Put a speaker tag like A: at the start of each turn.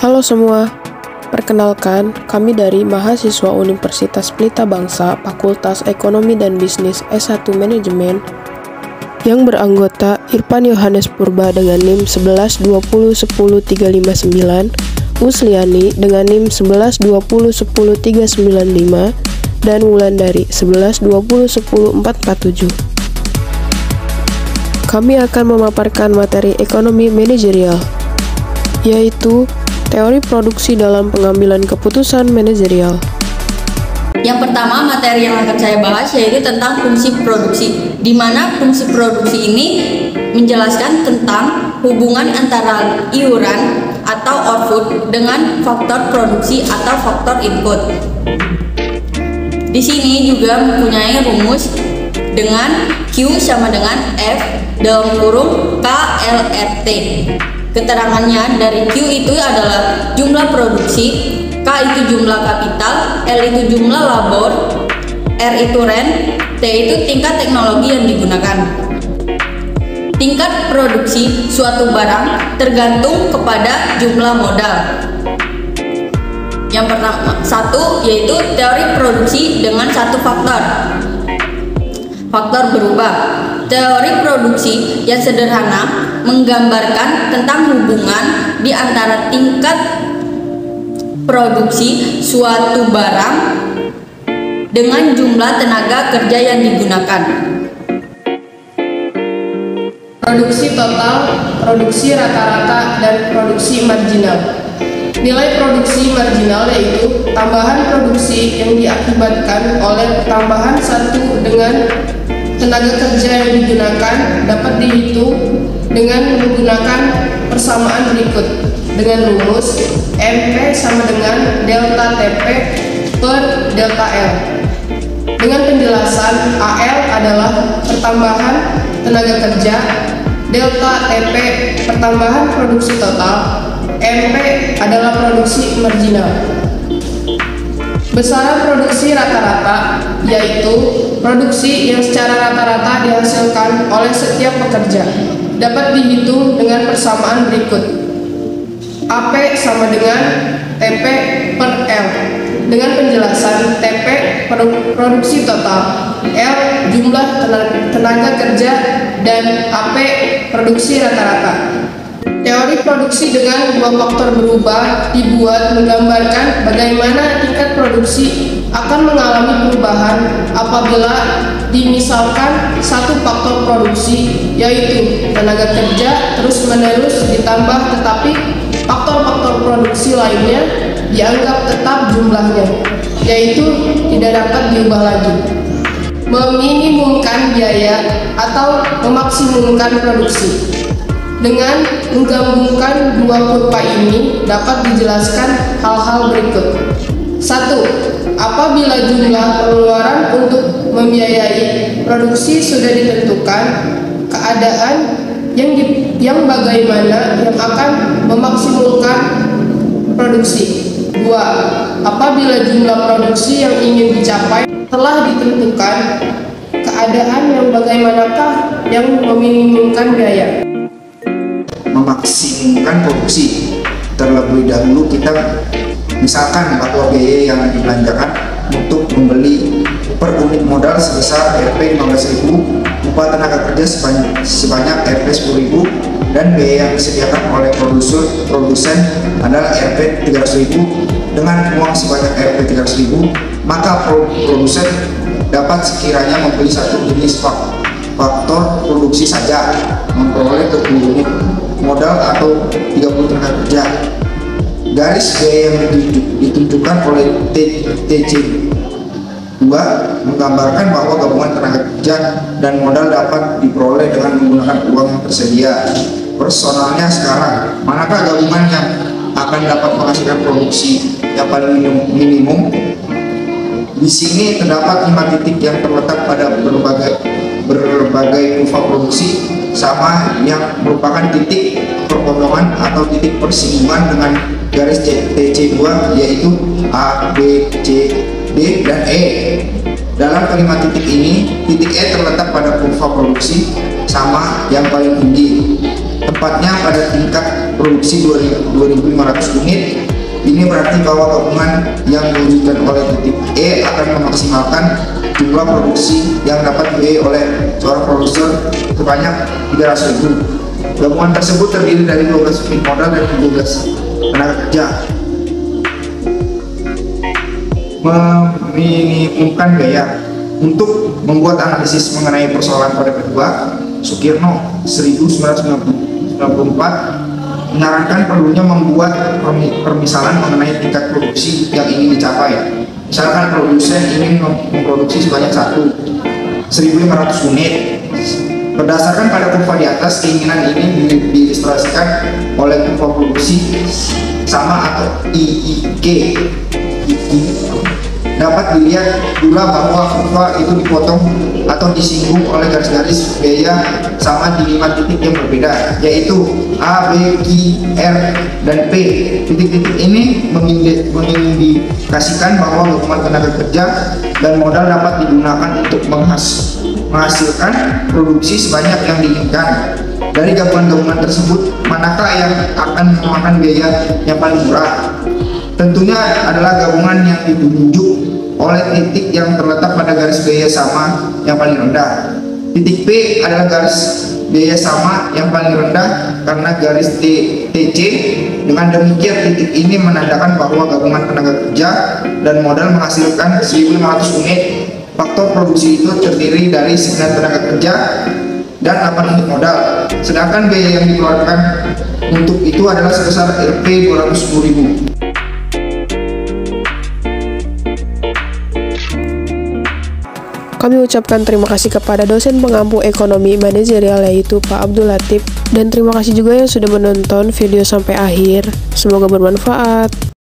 A: Halo semua, perkenalkan kami dari mahasiswa Universitas Pelita Bangsa, Fakultas Ekonomi dan Bisnis S1 Manajemen yang beranggota Irfan Yohanes Purba dengan NIM 1120100359, Usliani dengan NIM 1120100395, dan Wulandari 1120100447. Kami akan memaparkan materi ekonomi manajerial, yaitu teori produksi dalam pengambilan keputusan manajerial.
B: Yang pertama materi yang akan saya bahas yaitu tentang fungsi produksi, di mana fungsi produksi ini menjelaskan tentang hubungan antara iuran atau output dengan faktor produksi atau faktor input. Di sini juga mempunyai rumus dengan Q sama dengan F dalam kurung KLRT. Keterangannya dari Q itu adalah jumlah produksi, K itu jumlah kapital, L itu jumlah labor, R itu rent, T itu tingkat teknologi yang digunakan. Tingkat produksi suatu barang tergantung kepada jumlah modal. Yang pertama, satu yaitu teori produksi dengan satu faktor. Faktor berubah. Teori produksi yang sederhana menggambarkan tentang hubungan di antara tingkat produksi suatu barang dengan jumlah tenaga kerja yang digunakan.
C: Produksi total, produksi rata-rata, dan produksi marginal. Nilai produksi marginal yaitu tambahan produksi yang diakibatkan oleh tambahan satu dengan tenaga kerja yang digunakan dapat dihitung dengan menggunakan persamaan berikut dengan rumus MP sama dengan delta TP per delta L. Dengan penjelasan AL adalah pertambahan tenaga kerja, delta TP pertambahan produksi total, MP adalah produksi marginal. Besaran produksi rata-rata yaitu produksi yang secara rata-rata dihasilkan oleh setiap pekerja dapat dihitung dengan persamaan berikut. AP sama dengan TP per L dengan penjelasan TP produksi total, L jumlah tenaga kerja, dan AP produksi rata-rata. Teori produksi dengan dua faktor berubah dibuat menggambarkan bagaimana tingkat produksi akan mengalami perubahan apabila dimisalkan satu faktor produksi yaitu tenaga kerja terus-menerus ditambah, tetapi faktor-faktor produksi lainnya dianggap tetap jumlahnya, yaitu tidak dapat diubah lagi. Meminimumkan biaya atau memaksimumkan produksi. Dengan menggabungkan dua kurva ini dapat dijelaskan hal-hal berikut. 1. Apabila jumlah pengeluaran untuk membiayai produksi sudah ditentukan, keadaan yang bagaimana yang akan memaksimumkan produksi. 2. Apabila jumlah produksi yang ingin dicapai telah ditentukan, keadaan yang bagaimanakah yang meminimumkan biaya.
D: Memaksimumkan produksi. Terlebih dahulu kita misalkan bahwa biaya yang dibelanjakan untuk membeli per unit modal sebesar Rp 15.000, upah tenaga kerja sebanyak Rp 10.000, dan biaya yang disediakan oleh produsen adalah Rp 300.000 dengan uang sebanyak Rp 300.000, maka produsen dapat sekiranya membeli satu jenis faktor produksi saja memperoleh 20 unit modal atau 30 tenaga kerja. Garis biaya yang ditunjukkan oleh TC2 menggambarkan bahwa gabungan tenaga kerja dan modal dapat diperoleh dengan menggunakan uang yang tersedia. Personalnya sekarang, manakah gabungan yang akan dapat menghasilkan produksi yang paling minimum? Di sini terdapat 5 titik yang terletak pada berbagai kurva produksi sama yang merupakan titik perpondongan atau titik persinggungan dengan garis TC2, yaitu A, B, C, D, dan E. Dalam kelima titik ini, titik E terletak pada kurva produksi sama yang paling tinggi. tepatnya pada tingkat produksi 2.500 unit. Ini berarti bahwa gabungan yang diwujudkan oleh titik E akan memaksimalkan jumlah produksi yang dapat dibiayai oleh seorang produser sebanyak 300.000. Gabungan tersebut terdiri dari 12 unit modal dan 12 tenaga kerja. Meminimumkan biaya. Untuk membuat analisis mengenai persoalan pada kedua, Sukirno 1994 menyarankan perlunya membuat permisalan mengenai tingkat produksi yang ingin dicapai. Misalkan produsen ingin memproduksi sebanyak 1.500 unit. Berdasarkan pada kurva di atas, keinginan ini diilustrasikan oleh kurva produksi sama atau IIG. Dapat dilihat pula bahwa kurva itu dipotong atau disinggung oleh garis-garis biaya sama di 5 titik yang berbeda, yaitu A, B, Q, R, dan P. Titik-titik ini mengindikasikan bahwa gabungan tenaga kerja dan modal dapat digunakan untuk menghasilkan produksi sebanyak yang diinginkan. Dari gabungan-gabungan tersebut, manakah yang akan memakan biaya yang paling murah? Tentunya adalah gabungan yang ditunjuk oleh titik yang terletak pada garis biaya sama yang paling rendah. Titik P adalah garis biaya sama yang paling rendah karena garis TC. Dengan demikian, titik ini menandakan bahwa gabungan tenaga kerja dan modal menghasilkan 1.500 unit. Faktor produksi itu terdiri dari 9 tenaga kerja dan 8 unit modal. Sedangkan biaya yang dikeluarkan untuk itu adalah sebesar Rp 210.000.
A: Kami ucapkan terima kasih kepada dosen pengampu ekonomi manajerial yaitu Pak Abdul Latif, dan terima kasih juga yang sudah menonton video sampai akhir. Semoga bermanfaat.